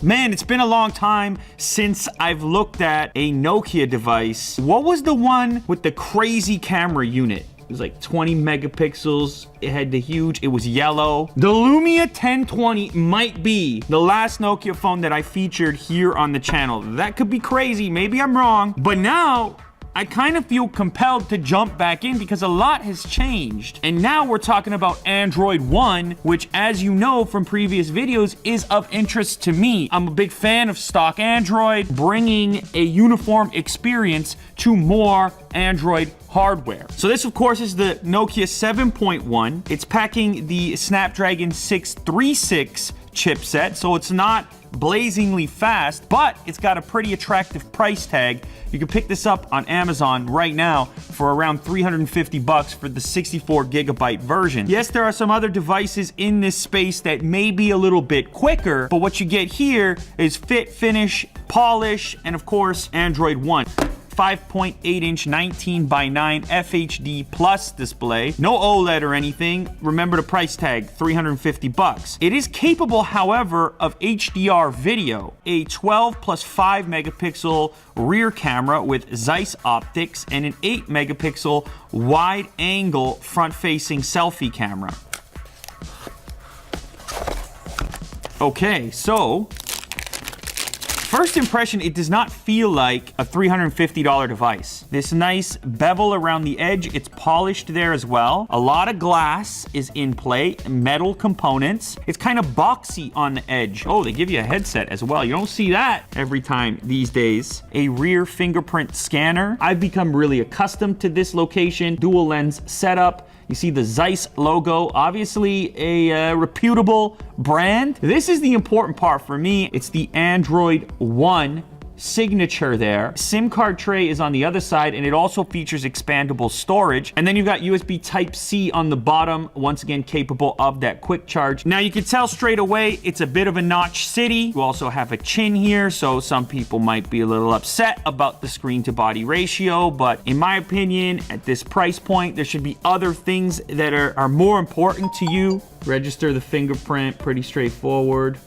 Man, it's been a long time since I've looked at a Nokia device. What was the one with the crazy camera unit? It was like 20 megapixels. It had the huge, it was yellow. The Lumia 1020 might be the last Nokia phone that I featured here on the channel. That could be crazy, maybe I'm wrong. But now, I kind of feel compelled to jump back in because a lot has changed. And now we're talking about Android One, which, as you know from previous videos, is of interest to me. I'm a big fan of stock Android, bringing a uniform experience to more Android hardware. So this, of course, is the Nokia 7.1. It's packing the Snapdragon 636 chipset, so it's not blazingly fast, but it's got a pretty attractive price tag. You can pick this up on Amazon right now for around 350 bucks for the 64 gigabyte version. Yes, there are some other devices in this space that may be a little bit quicker, but what you get here is fit, finish, polish, and of course, Android One. 5.8-inch 19:9 FHD plus display. No OLED or anything. Remember the price tag, 350 bucks. It is capable, however, of HDR video. A 12 plus 5 megapixel rear camera with Zeiss optics and an 8 megapixel wide angle front-facing selfie camera. Okay, so first impression, it does not feel like a $350 device. This nice bevel around the edge, it's polished there as well. A lot of glass is in play, metal components. It's kind of boxy on the edge. Oh, they give you a headset as well. You don't see that every time these days. A rear fingerprint scanner. I've become really accustomed to this location. Dual lens setup. You see the Zeiss logo, obviously a reputable brand. This is the important part for me. It's the Android One signature there. SIM card tray is on the other side, and it also features expandable storage. And then you've got USB Type-C on the bottom, once again capable of that quick charge. Now you can tell straight away it's a bit of a notch city. You also have a chin here, so some people might be a little upset about the screen to body ratio, but in my opinion, at this price point, there should be other things that are more important to you. Register the fingerprint, pretty straightforward.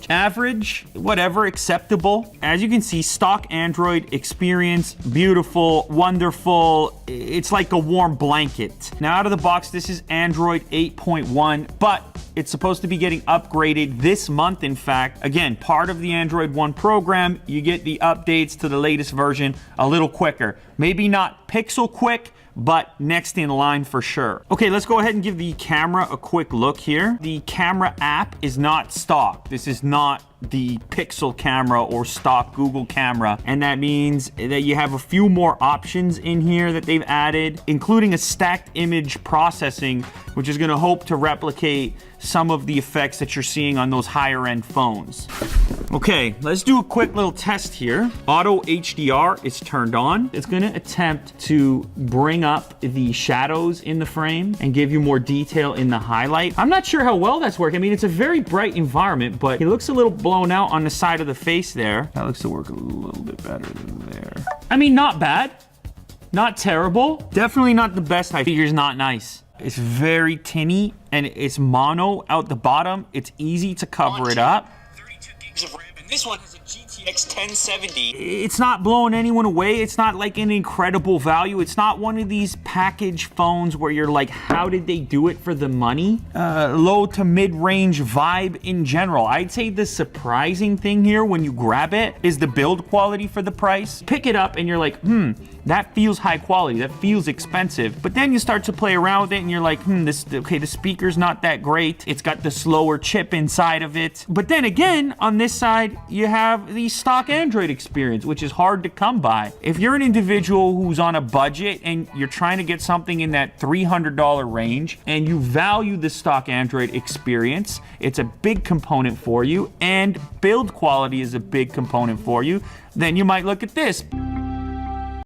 Average, whatever, acceptable. As you can see, stock Android experience, beautiful, wonderful. It's like a warm blanket. Now out of the box, this is Android 8.1, but it's supposed to be getting upgraded this month, in fact. Again, part of the Android One program, you get the updates to the latest version a little quicker. Maybe not pixel quick, but next in line for sure. Okay, let's go ahead and give the camera a quick look here. The camera app is not stock. This is not the Pixel camera or stock Google camera, and that means that you have a few more options in here that they've added, including a stacked image processing, which is going to hope to replicate some of the effects that you're seeing on those higher end phones. Okay, let's do a quick little test here. Auto HDR is turned on. It's going to attempt to bring up the shadows in the frame and give you more detail in the highlight. I'm not sure how well that's working. I mean, it's a very bright environment, but it looks a little blown out on the side of the face there. That looks to work a little bit better than there. I mean, not bad. Not terrible. Definitely not the best. I figure it's not nice. It's very tinny and it's mono out the bottom. It's easy to cover it up. 32 gigs of RAM, and this one has a GTX 1070. It's not blowing anyone away. It's not like an incredible value. It's not one of these package phones where you're like, how did they do it for the money? Low to mid-range vibe in general. I'd say the surprising thing here when you grab it is the build quality for the price. Pick it up and you're like, that feels high quality, that feels expensive. But then you start to play around with it and you're like, the speaker's not that great. It's got the slower chip inside of it. But then again, on this side, you have the stock Android experience, which is hard to come by. If you're an individual who's on a budget and you're trying to get something in that $300 range and you value the stock Android experience, it's a big component for you, and build quality is a big component for you, then you might look at this.